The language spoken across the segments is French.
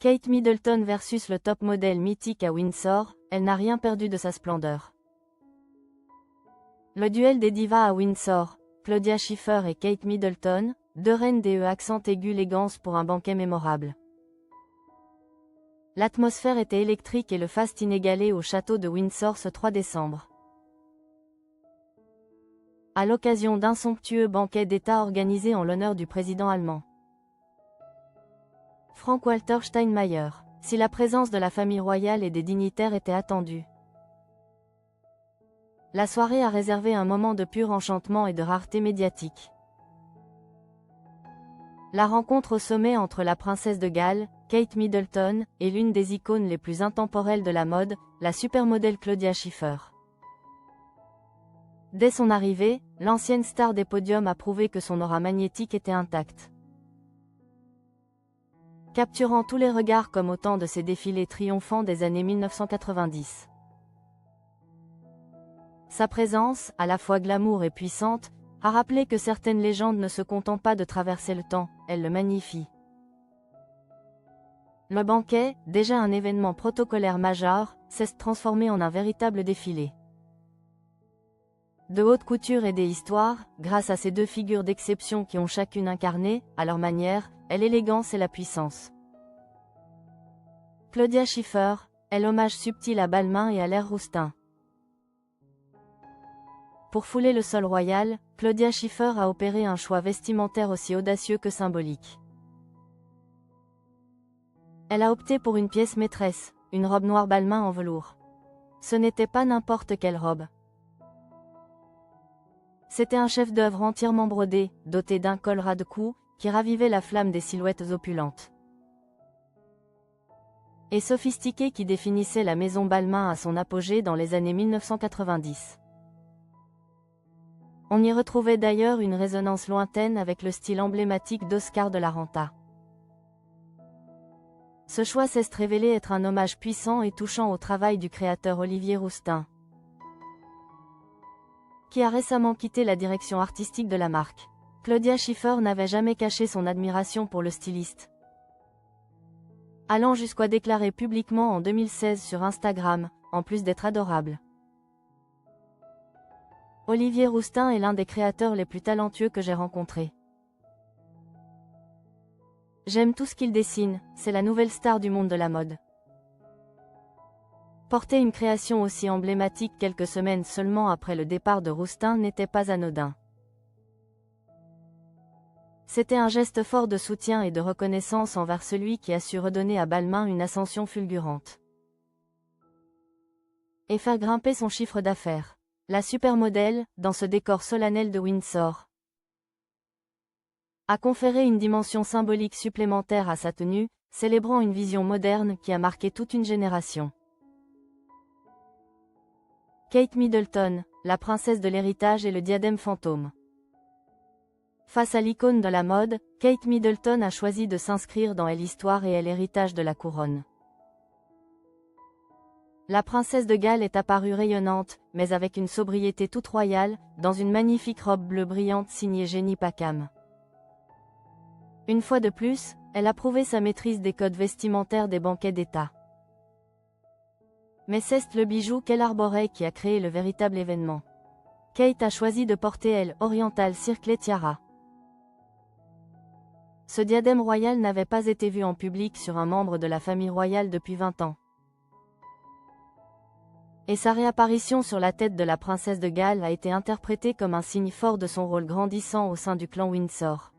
Kate Middleton versus le top modèle mythique à Windsor, elle n'a rien perdu de sa splendeur. Le duel des divas à Windsor, Claudia Schiffer et Kate Middleton, deux reines des accent aigu élégance pour un banquet mémorable. L'atmosphère était électrique et le faste inégalé au château de Windsor ce 3 décembre. À l'occasion d'un somptueux banquet d'État organisé en l'honneur du président allemand. Frank-Walter Steinmeier, si la présence de la famille royale et des dignitaires était attendue. La soirée a réservé un moment de pur enchantement et de rareté médiatique. La rencontre au sommet entre la princesse de Galles, Kate Middleton, et l'une des icônes les plus intemporelles de la mode, la supermodèle Claudia Schiffer. Dès son arrivée, l'ancienne star des podiums a prouvé que son aura magnétique était intacte. Capturant tous les regards comme au temps de ses défilés triomphants des années 1990. Sa présence, à la fois glamour et puissante, a rappelé que certaines légendes ne se contentent pas de traverser le temps, elles le magnifient. Le banquet, déjà un événement protocolaire majeur, s'est transformé en un véritable défilé. De haute couture et des histoires, grâce à ces deux figures d'exception qui ont chacune incarné, à leur manière, l'élégance et la puissance. Claudia Schiffer, est l'hommage subtil à Balmain et à l'air roustin. Pour fouler le sol royal, Claudia Schiffer a opéré un choix vestimentaire aussi audacieux que symbolique. Elle a opté pour une pièce maîtresse, une robe noire Balmain en velours. Ce n'était pas n'importe quelle robe. C'était un chef-d'œuvre entièrement brodé, doté d'un col ras de cou, qui ravivait la flamme des silhouettes opulentes. Et sophistiqué qui définissait la maison Balmain à son apogée dans les années 1990. On y retrouvait d'ailleurs une résonance lointaine avec le style emblématique d'Oscar de la Renta. Ce choix s'est révélé être un hommage puissant et touchant au travail du créateur Olivier Rousteing, qui a récemment quitté la direction artistique de la marque. Claudia Schiffer n'avait jamais caché son admiration pour le styliste, allant jusqu'à déclarer publiquement en 2016 sur Instagram, en plus d'être adorable. Olivier Rousteing est l'un des créateurs les plus talentueux que j'ai rencontrés. J'aime tout ce qu'il dessine, c'est la nouvelle star du monde de la mode. Porter une création aussi emblématique quelques semaines seulement après le départ de Rousteing n'était pas anodin. C'était un geste fort de soutien et de reconnaissance envers celui qui a su redonner à Balmain une ascension fulgurante. Et faire grimper son chiffre d'affaires. La supermodèle, dans ce décor solennel de Windsor, a conféré une dimension symbolique supplémentaire à sa tenue, célébrant une vision moderne qui a marqué toute une génération. Kate Middleton, la princesse de l'héritage et le diadème fantôme. Face à l'icône de la mode, Kate Middleton a choisi de s'inscrire dans l'histoire et l'héritage de la couronne. La princesse de Galles est apparue rayonnante, mais avec une sobriété toute royale, dans une magnifique robe bleue brillante signée Jenny Packham. Une fois de plus, elle a prouvé sa maîtrise des codes vestimentaires des banquets d'État. Mais c'est le bijou qu'elle arborait qui a créé le véritable événement. Kate a choisi de porter Oriental Circle Tiara. Ce diadème royal n'avait pas été vu en public sur un membre de la famille royale depuis 20 ans. Et sa réapparition sur la tête de la princesse de Galles a été interprétée comme un signe fort de son rôle grandissant au sein du clan Windsor.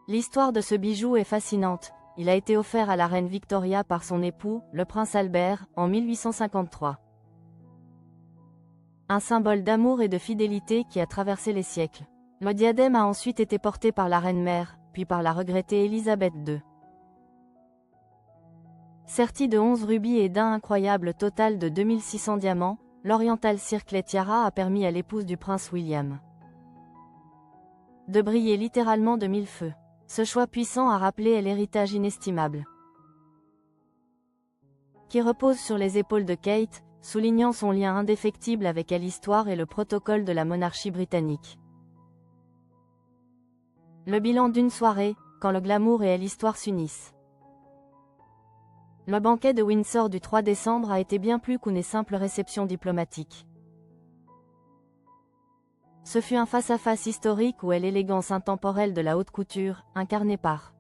L'histoire de ce bijou est fascinante. Il a été offert à la reine Victoria par son époux, le prince Albert, en 1853. Un symbole d'amour et de fidélité qui a traversé les siècles. Le diadème a ensuite été porté par la reine-mère, puis par la regrettée Élisabeth II. Serti de 11 rubis et d'un incroyable total de 2600 diamants, l'Oriental Circle Tiara a permis à l'épouse du prince William de briller littéralement de mille feux. Ce choix puissant a rappelé l'héritage inestimable qui repose sur les épaules de Kate, soulignant son lien indéfectible avec l'histoire et le protocole de la monarchie britannique. Le bilan d'une soirée, quand le glamour et l'histoire s'unissent. Le banquet de Windsor du 3 décembre a été bien plus qu'une simple réception diplomatique. Ce fut un face-à-face historique où est l'élégance intemporelle de la haute couture, incarnée par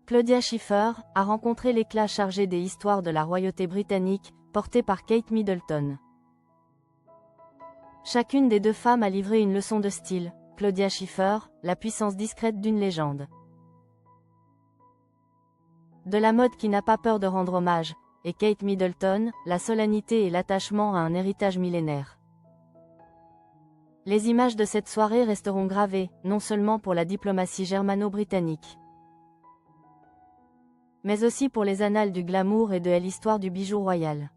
Claudia Schiffer, a rencontré l'éclat chargé des histoires de la royauté britannique, portée par Kate Middleton. Chacune des deux femmes a livré une leçon de style, Claudia Schiffer, la puissance discrète d'une légende. De la mode qui n'a pas peur de rendre hommage, et Kate Middleton, la solennité et l'attachement à un héritage millénaire. Les images de cette soirée resteront gravées, non seulement pour la diplomatie germano-britannique, mais aussi pour les annales du glamour et de l'histoire du bijou royal.